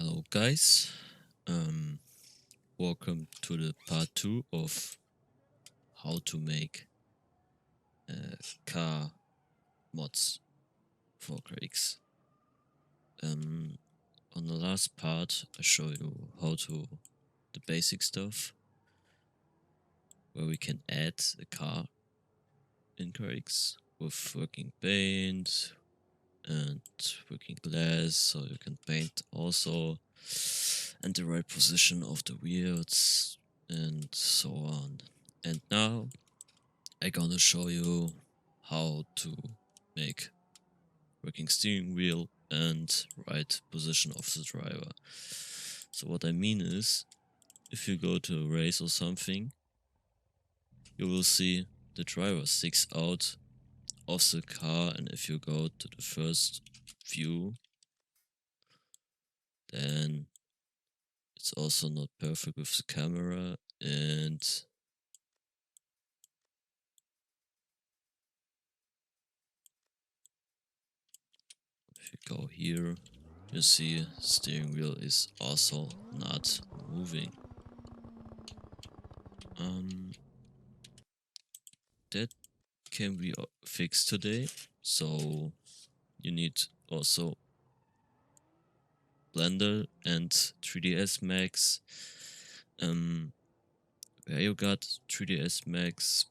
Hello guys, um, welcome to the part 2 of how to make car mods for CarX. On the last part I show you how to the basic stuff where we can add a car in CarX with working paint and working glass, so you can paint also, and the right position of the wheels and so on. And now I'm gonna show you how to make working steering wheel and right position of the driver. So what I mean is, if you go to a race or something, you will see the driver sticks out of the car, and if you go to the first view, then it's also not perfect with the camera. And if you go here, you see steering wheel is also not moving. That can be fixed today. So you need also Blender and 3ds Max. Where you got 3ds Max,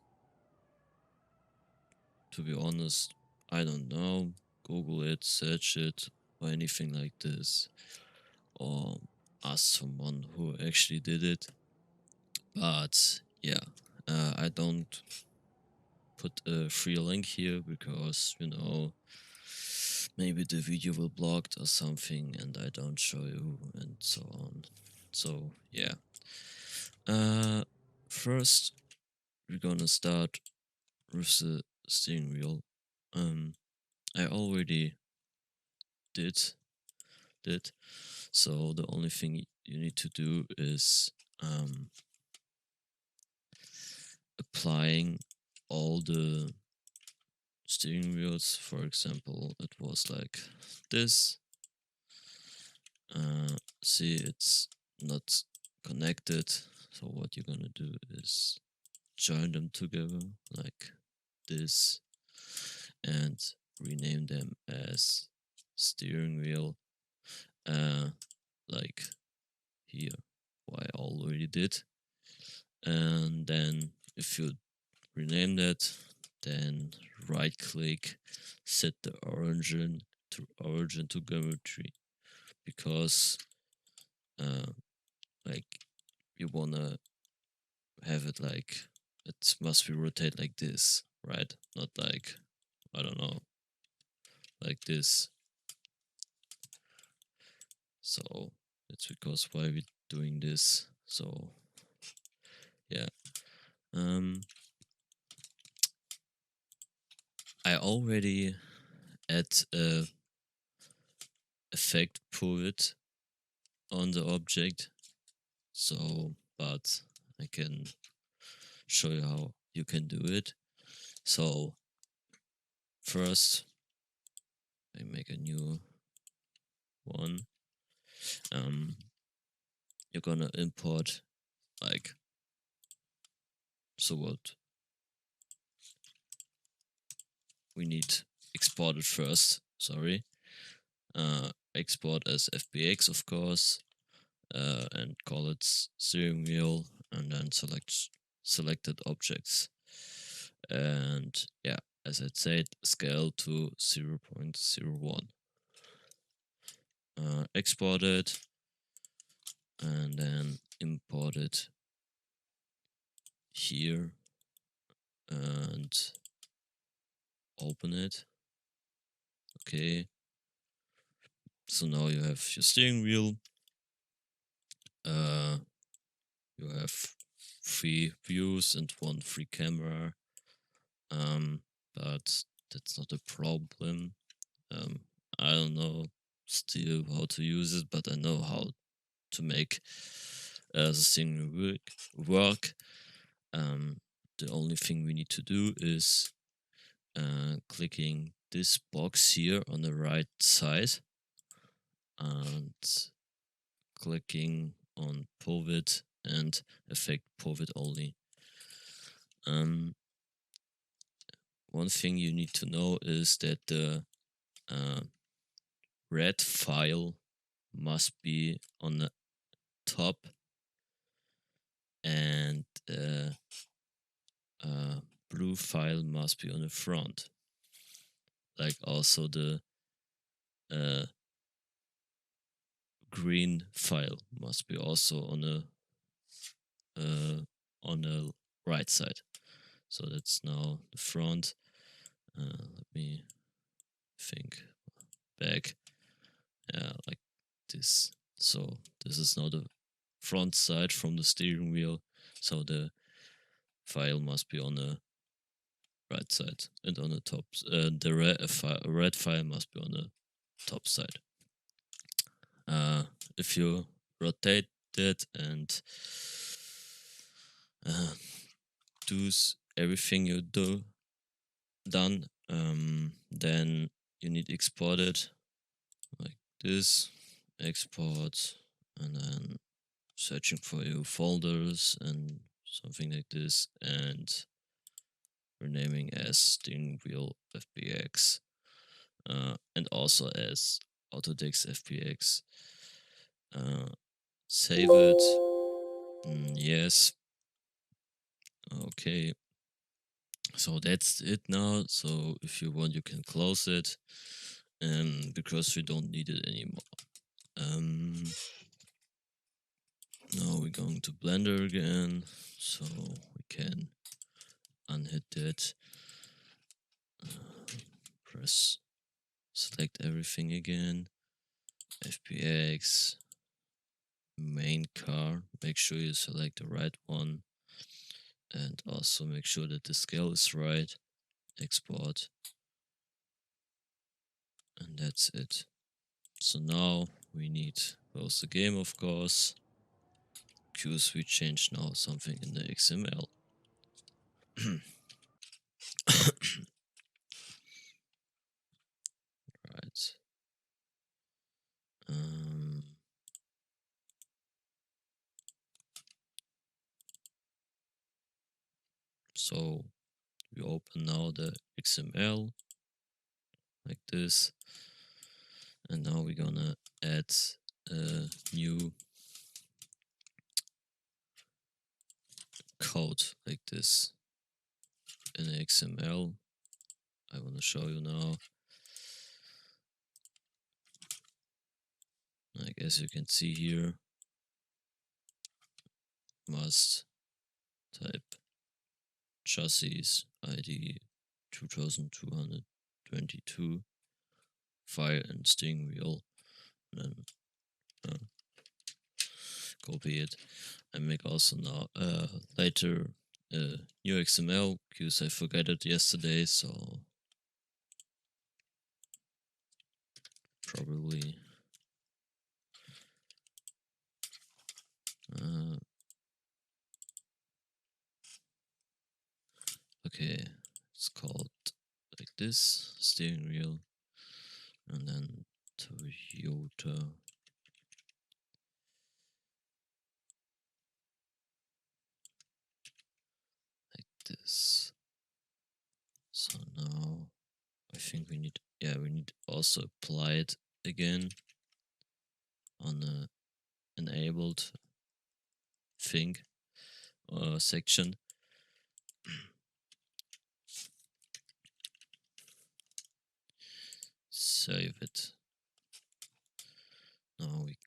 to be honest, I don't know. Google it, search it, or anything like this, or ask someone who actually did it. But yeah, I don't put a free link here because, maybe the video will blocked or something and I don't show you and so on. So yeah. First we're gonna start with the steering wheel. I already did it. So the only thing you need to do is applying all the steering wheels. For example, it was like this. See, it's not connected. So what you're gonna do is join them together like this and rename them as steering wheel, like here, I already did. And then if you rename that, then right click, set the origin to geometry, because like you wanna have it like it must be rotate like this, right? Not like, I don't know, like this. So that's because why we're doing this. So yeah. I already add a effect pivot on the object, so but I can show you how you can do it. So first I make a new one. You're gonna import like, so what we need export it first, sorry. Export as FBX, of course, and call it steering wheel, and then select selected objects. And yeah, as I said, scale to 0.01. Export it and then import it here and open it. Okay, so now you have your steering wheel. You have 3 views and 1 free camera, but that's not a problem. I don't know still how to use it, but I know how to make the steering wheel work. The only thing we need to do is clicking this box here on the right side, and clicking on pivot and affect pivot only. One thing you need to know is that the red file must be on the top and blue file must be on the front. Like also the green file must be also on the right side. So that's now the front. Let me think back. Yeah, like this. So this is now the front side from the steering wheel. So the file must be on the right side and on the top. The red file must be on the top side. If you rotate it and do everything you done, then you need export it like this, export, and then searching for your folders and something like this, and renaming as steering wheel FBX, and also as Autodex FBX. Save it. Yes. Okay. So that's it now. So if you want, you can close it, because we don't need it anymore. Now we're going to Blender again, so we can unhit that. Press select everything again. FBX, main car. Make sure you select the right one, and also make sure that the scale is right. Export, and that's it. So now we need close the game, of course, because we changed now something in the XML. Right. So we open now the XML like this, and now we're gonna add a new code like this in the XML. I want to show you now. Like as you can see here, must type chassis ID 2222 file and steering wheel, and then copy it and make also now later new XML, because I forgot it yesterday, so probably okay, it's called like this, steering wheel, and then Toyota like this. So now I think we need also apply it again on the enabled thing section. Save it. Now we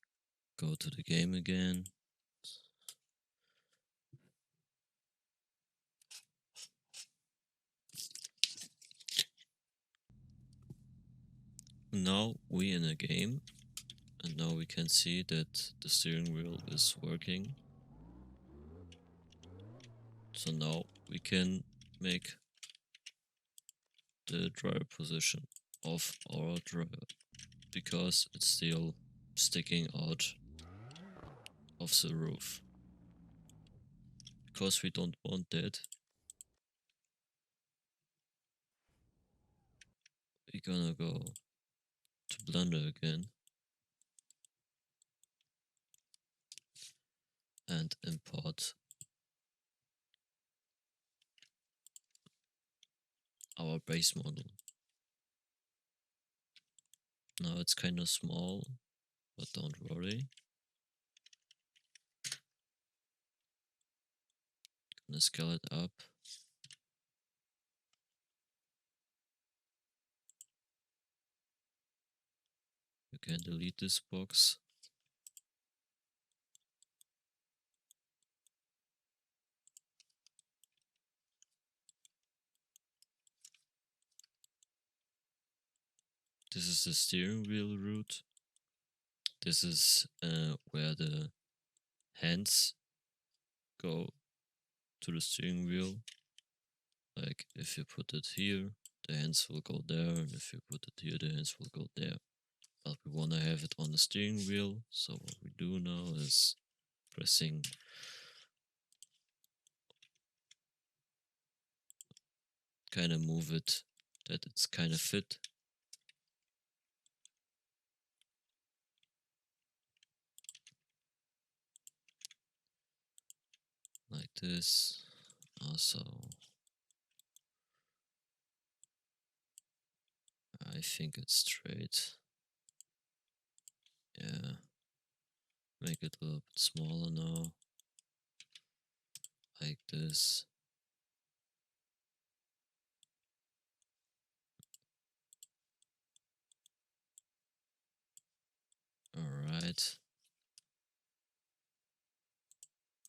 go to the game again. Now we in a game, and now we can see that the steering wheel is working. So now we can make the driver position of our driver, because it's still sticking out of the roof. Because we don't want that, we're gonna go to Blender again. and import our base model. Now it's kind of small, but don't worry. Gonna scale it up. You can delete this box. This is the steering wheel root. This is where the hands go to the steering wheel. Like if you put it here, the hands will go there, and if you put it here, the hands will go there. But we want to have it on the steering wheel, so what we do now is pressing kind of move it that it's kind of fit. Like this. Also, I think it's straight. Yeah. Make it a little bit smaller now. Like this. Alright.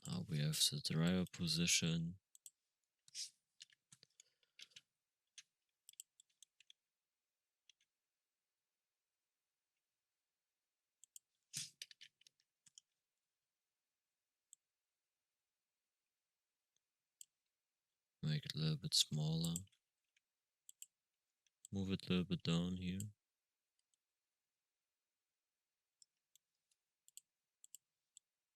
Now we have the driver position. Make it a little bit smaller. Move it a little bit down here.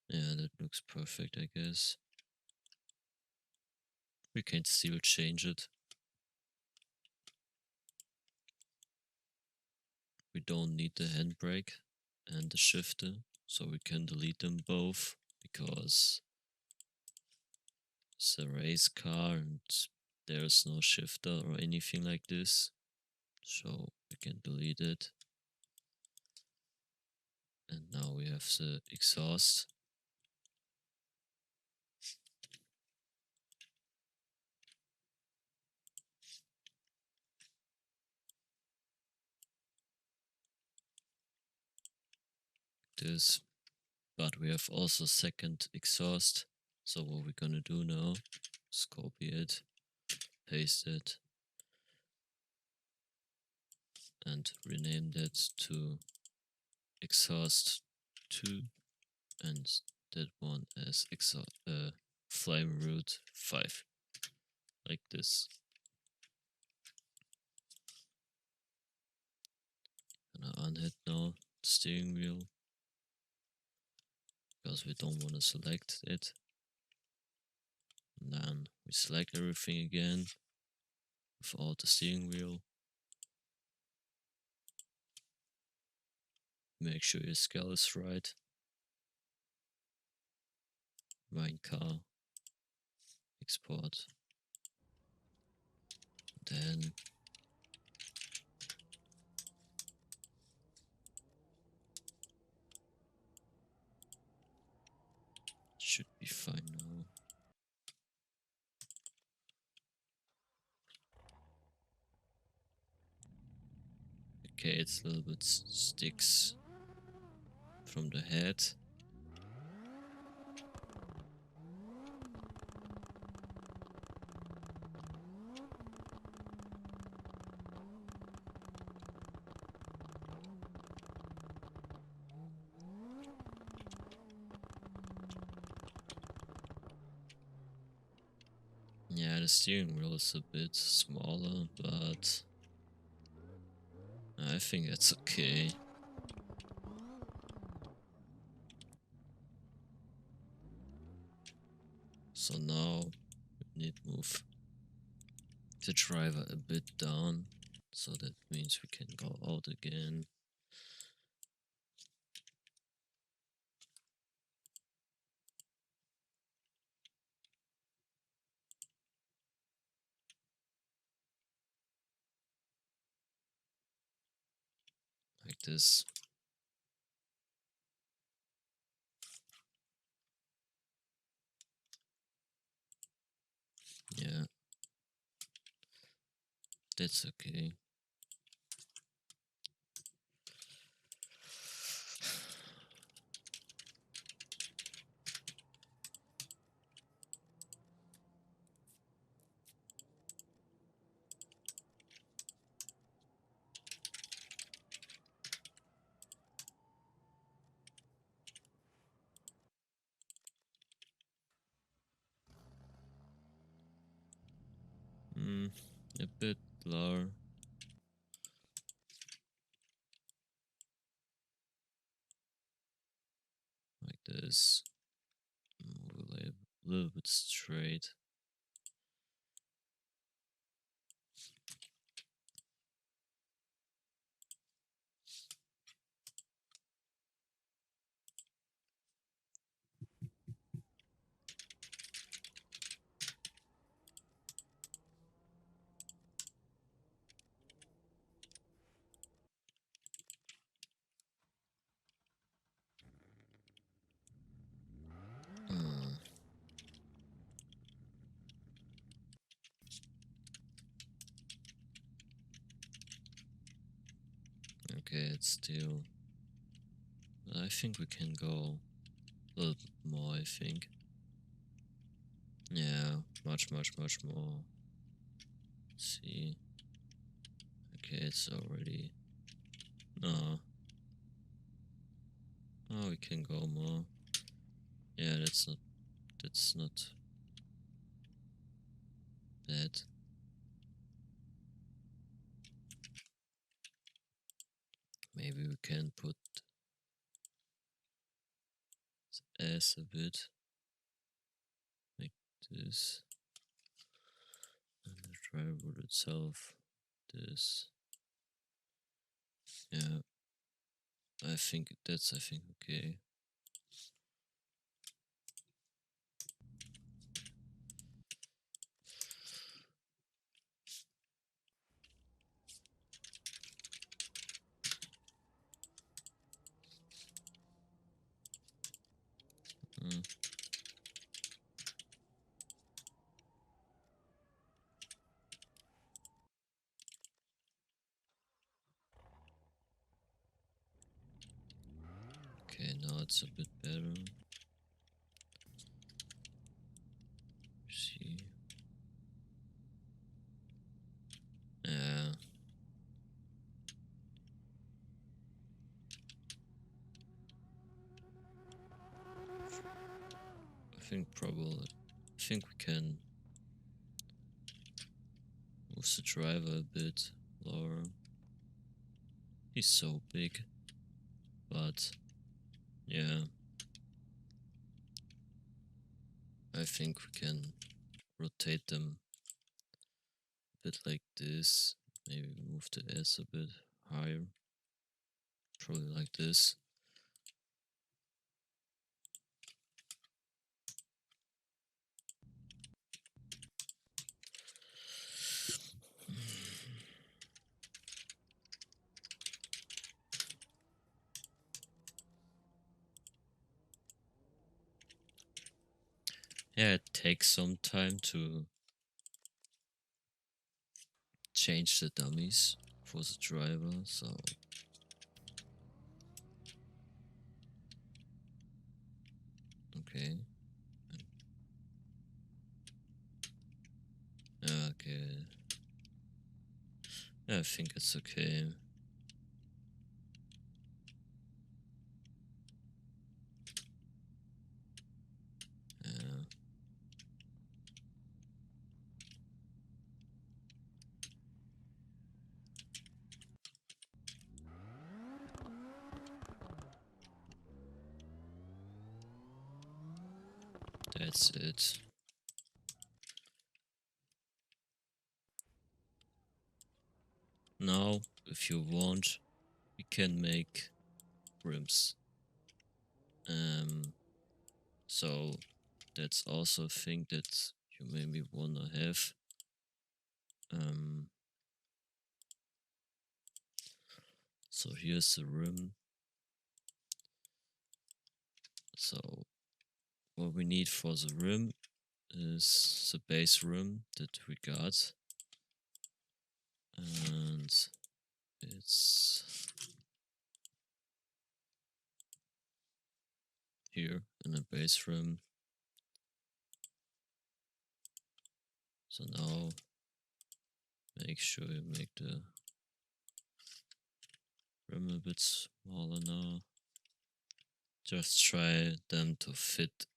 Yeah, that looks perfect, I guess. We can still change it. We don't need the handbrake and the shifter, so we can delete them both because it's a race car and there's no shifter or anything like this. So we can delete it. And now we have the exhaust. This, but we have also second exhaust. So what we're gonna do now is copy it, paste it, and rename that to exhaust 2, and that one as flame root 5, like this. And I unhit now the steering wheel because we don't want to select it. And then we select everything again without the steering wheel. Make sure your scale is right. Mine car, export. Then should be fine now. Okay, it's a little bit sticks from the head. Yeah, the steering wheel is a bit smaller, but I think that's okay. So now we need to move the driver a bit down, so that means we can go out again. this. Yeah, that's okay. A bit lower. Like this. Move a little bit straight. Okay, it's still. I think we can go a little bit more, I think. Yeah, much more. Let's see. Okay, it's already. No. Oh, we can go more. Yeah, that's not bad. Maybe we can put S a bit like this, and the driver itself this. Yeah, I think okay. Mm. Okay, now it's a bit better. See. Yeah. I think we can move the driver a bit lower. He's so big, but yeah, I think we can rotate them a bit like this. Maybe move the S a bit higher. Probably like this. Yeah, it takes some time to change the dummies for the driver, so okay. Okay. Yeah, I think it's okay. Yeah. That's it. Now, if you want, we can make rims. So that's also a thing that you maybe wanna have. So here's the room. So what we need for the room is the base room that we got, and it's here in the base room. So now make sure you make the room a bit smaller now. Just try them to fit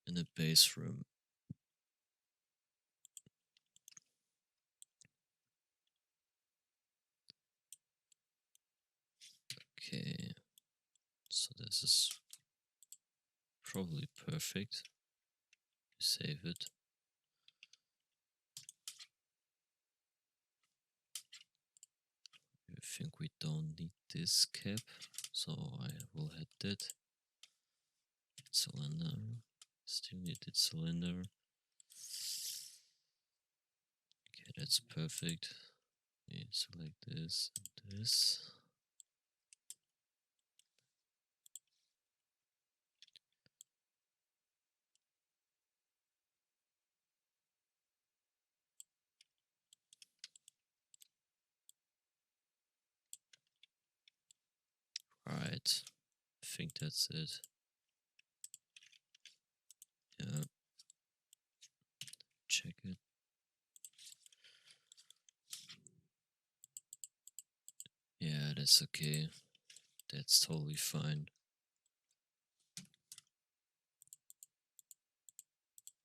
in the base room. Okay, so this is probably perfect. Save it. I think we don't need this cap, so I will hit it. Cylinder. Still needed cylinder. Okay, that's perfect. Okay, select this and this. Right, I think that's it. Yeah, check it. Yeah, that's okay. That's totally fine.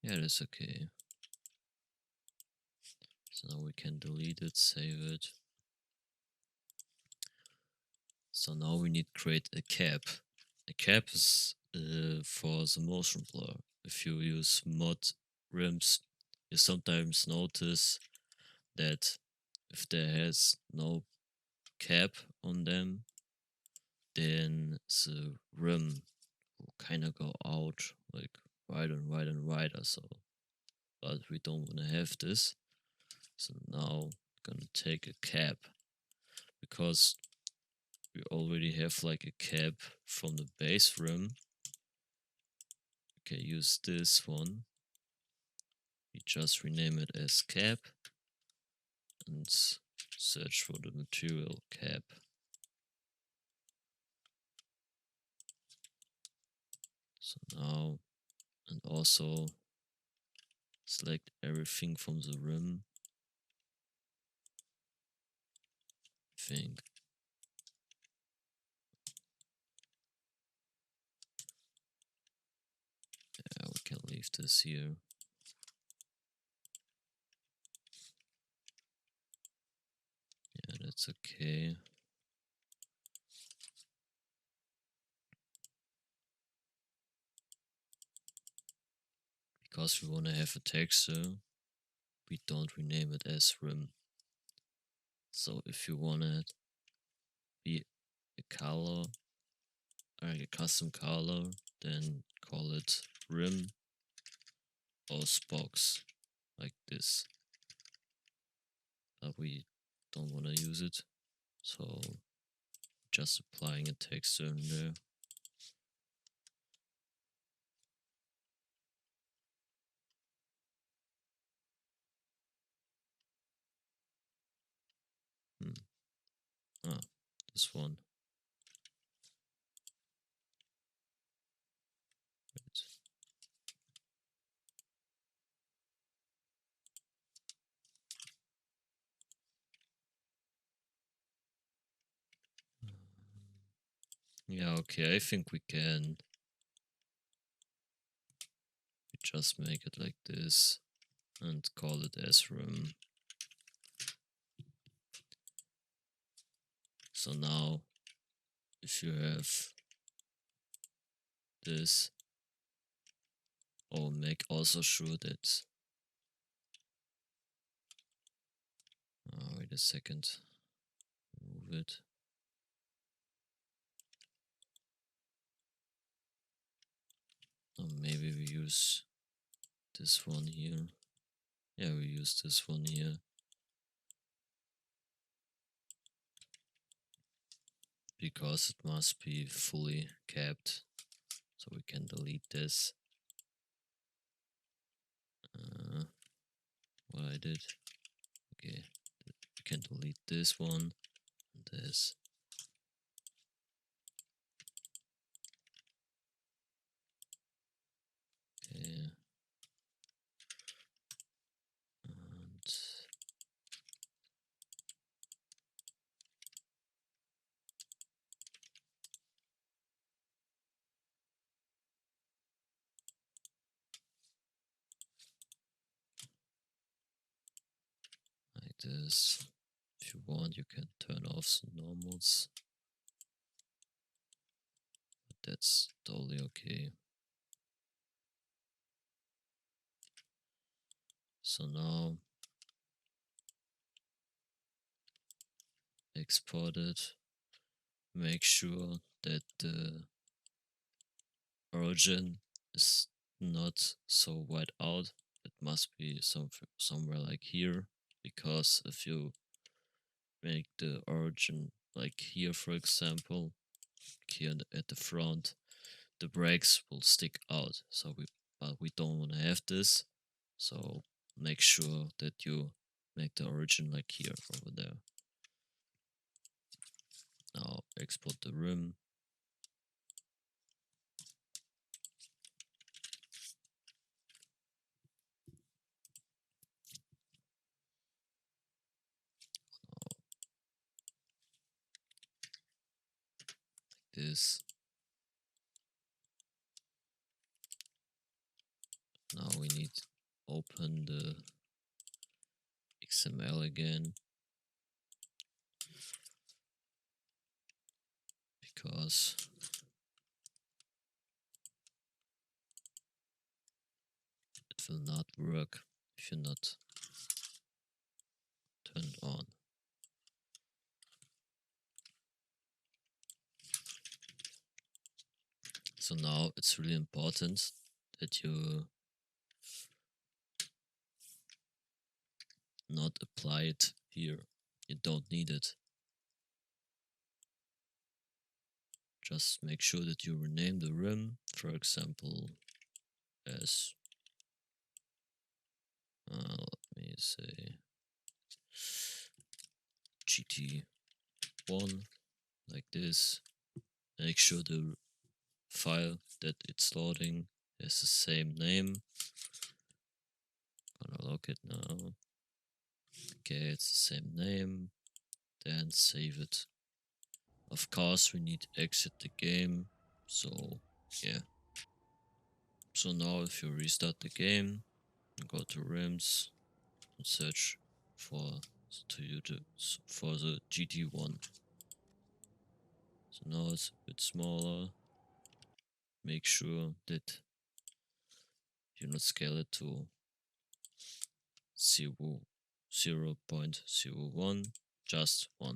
Yeah, that's okay. So now we can delete it, save it. So now we need to create a cap. A cap is for the motion blur. If you use mod rims, you sometimes notice that if there has no cap on them, then the rim will kind of go out like wider and wider and wider. So, but we don't want to have this. So now I'm gonna take a cap because we already have like a cap from the base rim. We can use this one. We just rename it as cap and search for the material cap. So now, and also select everything from the rim. I think. Yeah, we can leave this here. Yeah, that's okay. Because we want to have a texture, we don't rename it as rim. So if you want it be a color or a custom color, then call it rim or box like this. But we don't want to use it, so just applying a texture in there. Ah, this one. Right. Yeah, okay, I think we can just make it like this and call it as rim. So now, if you have this, make also sure that, wait a second, move it. Or maybe we use this one here. Yeah, we use this one here. Because it must be fully capped. So we can delete this. What I did. Okay, we can delete this one and this. Okay. And like this. If you want, you can turn off the normals. But that's totally okay. So now export it. Make sure that the origin is not so wide out. It must be somewhere like here, because if you make the origin like here, for example, here at the front, the brakes will stick out. So we don't want to have this. So make sure that you make the origin like here, over there. Now export the rim. This. Now we need to open the XML again, because it will not work if you're not turned on. So now it's really important that you not apply it here. You don't need it. Just make sure that you rename the rim, for example, as let me say GT1, like this. Make sure the file that it's loading has the same name. Gonna lock it now. Okay, it's the same name. Then save it. Of course, we need to exit the game. So yeah. So now if you restart the game, go to rims and search for for the GT1. So now it's a bit smaller. Make sure that you not scale it to 0.01, just 1,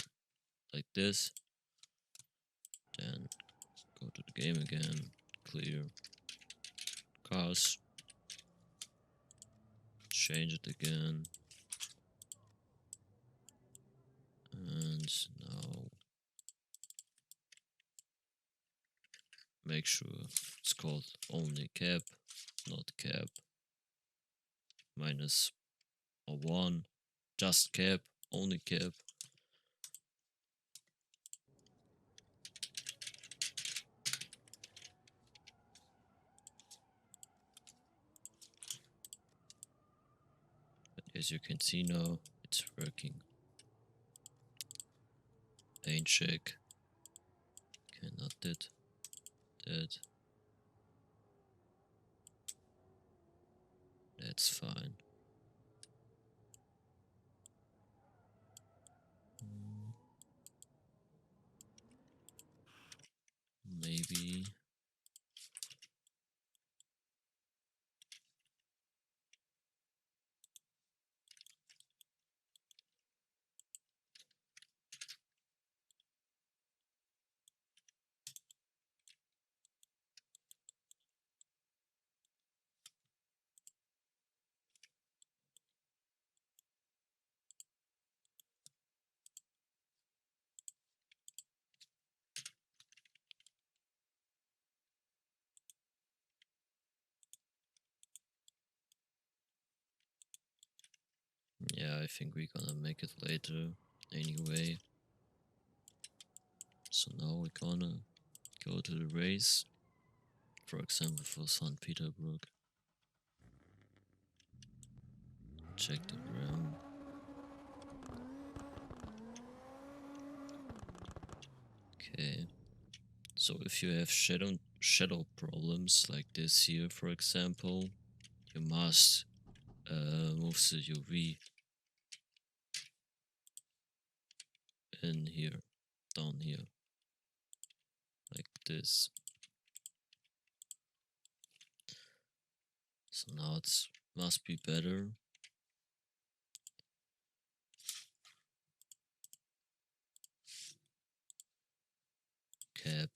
like this. Then go to the game again, clear cars, change it again, and now make sure it's called only cap, not cap, minus or 1, just cap, only cap. But as you can see now, it's working. Paint check. Okay, not that. That's fine. Maybe. yeah, I think we're gonna make it later anyway. So now we're gonna go to the race, for example for St. Petersburg. Check the RAM. Okay. So if you have shadow problems like this here, for example, you must move the UV in here, down here, like this. So now it must be better. Cap.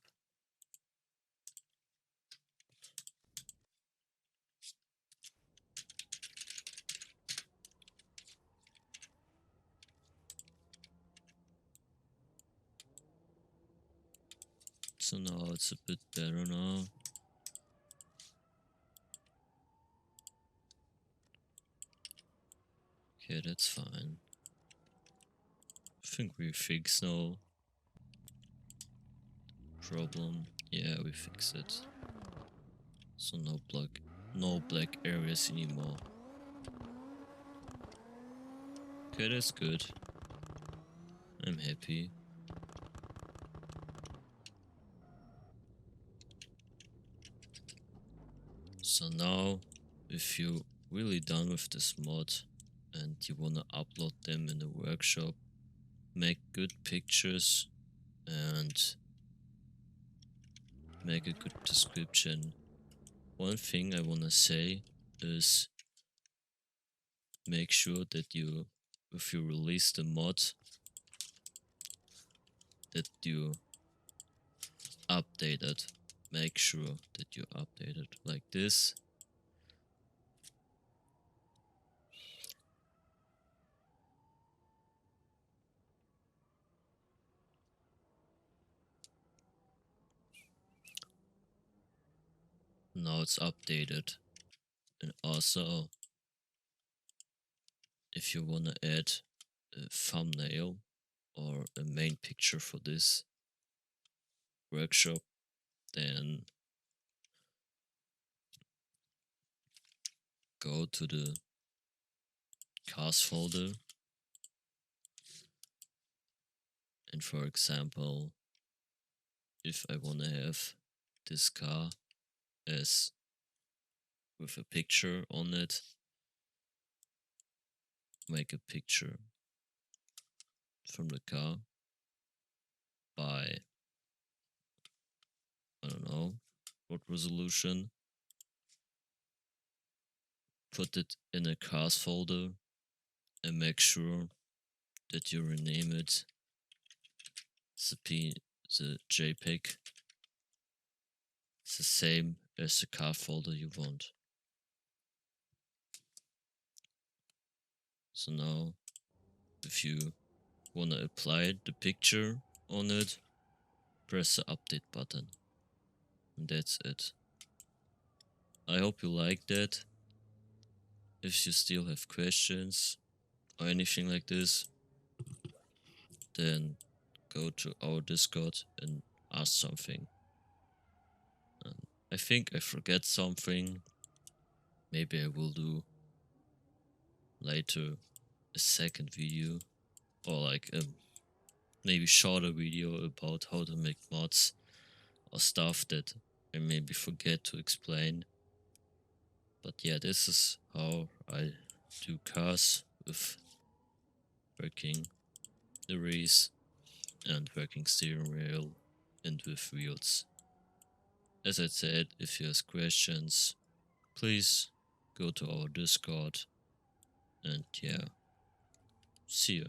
So now it's a bit better now. Okay, that's fine. I think we fixed no problem. Yeah, we fixed it. So no black areas anymore. Okay, that's good. I'm happy. So now, if you're really done with this mod and you wanna upload them in the workshop, make good pictures and make a good description. One thing I wanna say is make sure that if you release the mod, that you update it. Make sure that you update it like this. Now it's updated. And also, if you wanna add a thumbnail or a main picture for this workshop, then go to the cars folder, and for example, if I want to have this car as with a picture on it, make a picture from the car by, I don't know what resolution, put it in a cars folder and make sure that you rename it the JPEG the same as the car folder you want. So now if you want to apply the picture on it, press the update button, and that's it. I hope you like that. If you still have questions or anything like this, then go to our Discord and ask something. And I think I forget something. Maybe I will do later a second video, or like a maybe shorter video about how to make mods or stuff that I maybe forget to explain. But yeah, this is how I do cars with working the race and working steering wheel and with wheels. As I said, if you have questions, please go to our Discord, and yeah, see you.